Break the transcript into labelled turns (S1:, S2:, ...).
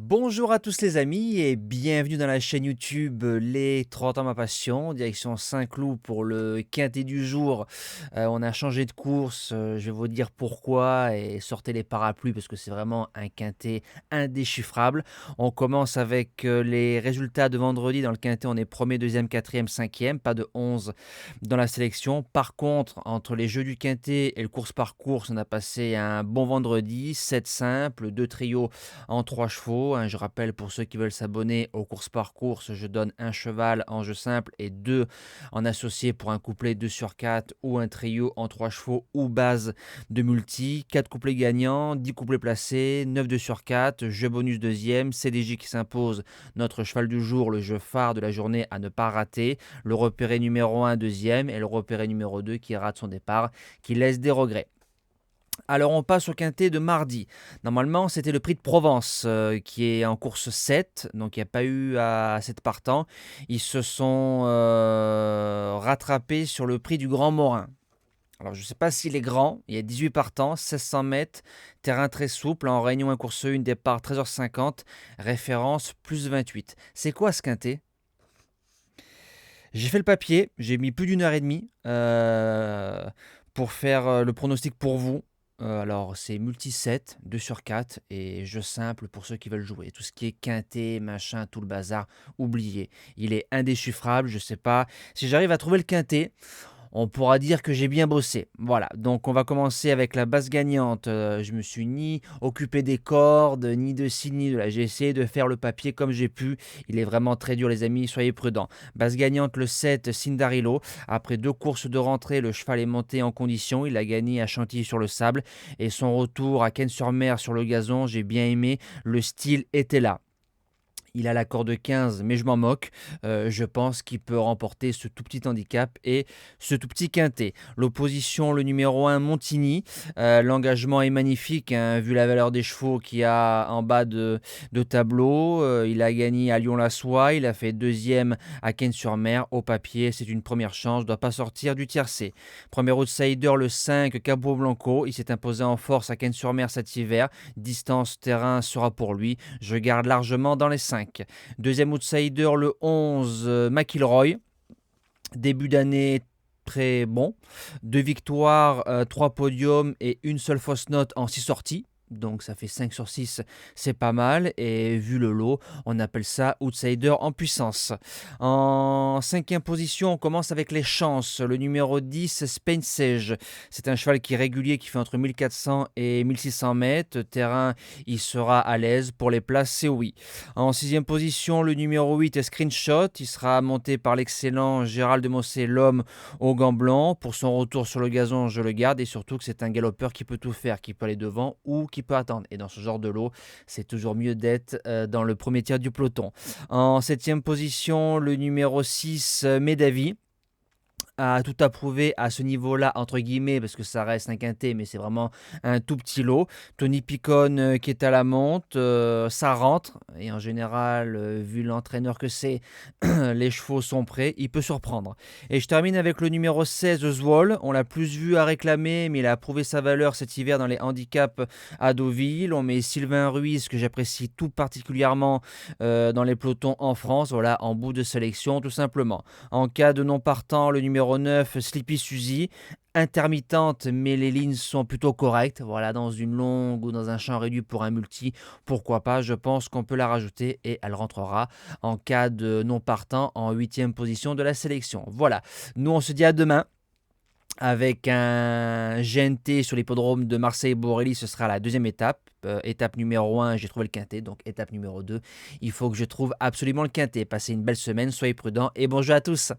S1: Bonjour à tous les amis et bienvenue dans la chaîne YouTube Les 30 ans ma passion, direction Saint-Cloud pour le quintet du jour. On a changé de course, je vais vous dire pourquoi et sortez les parapluies parce que c'est vraiment un quintet indéchiffrable. On commence avec les résultats de vendredi. Dans le quintet, on est premier, deuxième, quatrième, cinquième, pas de 11 dans la sélection. Par contre, entre les jeux du quintet et le course par course, on a passé un bon vendredi, 7 simples, 2 trios en 3 chevaux, hein. Je rappelle pour ceux qui veulent s'abonner aux courses par course, je donne un cheval en jeu simple et 2 en associé pour un couplet 2 sur 4 ou un trio en 3 chevaux ou base de multi. 4 couplets gagnants, 10 couplets placés, 9 2 sur 4, jeu bonus deuxième, CDJ qui s'impose, notre cheval du jour, le jeu phare de la journée à ne pas rater, le repéré numéro 1 deuxième et le repéré numéro 2 qui rate son départ, qui laisse des regrets. Alors on passe au quintet de mardi. Normalement c'était le prix de Provence qui est en course 7, donc il n'y a pas eu à 7 partants. Ils se sont rattrapés sur le prix du Grand Morin. Alors je ne sais pas s'il est grand, il y a 18 partants, 1600 mètres, terrain très souple, en réunion 1 course 1, départ 13h50, référence plus 28. C'est quoi ce quintet? J'ai fait le papier, j'ai mis plus d'une heure et demie pour faire le pronostic pour vous. Alors c'est multi-7, 2 sur 4 et jeu simple pour ceux qui veulent jouer. Tout ce qui est quintet, machin, tout le bazar, oubliez. Il est indéchiffrable, je sais pas. Si j'arrive à trouver le quintet, on pourra dire que j'ai bien bossé. Voilà, donc on va commencer avec la base gagnante. Je me suis ni occupé des cordes, ni de ci, ni de là. J'ai essayé de faire le papier comme j'ai pu. Il est vraiment très dur les amis, soyez prudents. Base gagnante le 7, Cindarilo. Après 2 courses de rentrée, le cheval est monté en condition. Il a gagné à Chantilly sur le sable. Et son retour à Cannes-sur-Mer sur le gazon, j'ai bien aimé. Le style était là. Il a la corde 15, mais je m'en moque. Je pense qu'il peut remporter ce tout petit handicap et ce tout petit quintet. L'opposition, le numéro 1, Montigny. L'engagement est magnifique, hein, vu la valeur des chevaux qu'il y a en bas de tableau. Il a gagné à Lyon-la-Soie. Il a fait deuxième à Cannes-sur-Mer. Au papier, c'est une première chance. Ne doit pas sortir du tiercé. Premier outsider, le 5, Cabo Blanco. Il s'est imposé en force à Cannes-sur-Mer cet hiver. Distance terrain sera pour lui. Je garde largement dans les 5. Deuxième outsider, le 11, McIlroy. Début d'année très bon. 2 victoires, 3 podiums et une seule fausse note en 6 sorties. Donc ça fait 5 sur 6, c'est pas mal. Et vu le lot, on appelle ça outsider en puissance. En cinquième position, on commence avec les chances. Le numéro 10, Spain Sage. C'est un cheval qui est régulier, qui fait entre 1400 et 1600 mètres. Terrain, il sera à l'aise. Pour les places, c'est oui. En sixième position, le numéro 8, Screenshot. Il sera monté par l'excellent Gérald de Mossé, l'homme au gants blancs. Pour son retour sur le gazon, je le garde. Et surtout que c'est un galopeur qui peut tout faire, qui peut aller devant ou qui peut attendre. Et dans ce genre de lot, c'est toujours mieux d'être dans le premier tiers du peloton. En septième position, le numéro 6, Medavi a tout approuvé à ce niveau-là, entre guillemets, parce que ça reste un quintet, mais c'est vraiment un tout petit lot. Tony Picon qui est à la monte, ça rentre, et en général, vu l'entraîneur que c'est, les chevaux sont prêts, il peut surprendre. Et je termine avec le numéro 16, Zwol. On l'a plus vu à réclamer, mais il a prouvé sa valeur cet hiver dans les handicaps à Deauville. On met Sylvain Ruiz, que j'apprécie tout particulièrement dans les pelotons en France, voilà, en bout de sélection, tout simplement. En cas de non partant, le numéro 9, Sleepy Suzy, intermittente, mais les lignes sont plutôt correctes. Voilà, dans une longue ou dans un champ réduit pour un multi, pourquoi pas, je pense qu'on peut la rajouter et elle rentrera en cas de non partant en 8e position de la sélection. Voilà, nous on se dit à demain. Avec un GNT sur l'hippodrome de Marseille-Borelli, ce sera la deuxième étape. Étape numéro 1, j'ai trouvé le quintet. Donc étape numéro 2, il faut que je trouve absolument le quintet. Passez une belle semaine, soyez prudents et bonjour à tous.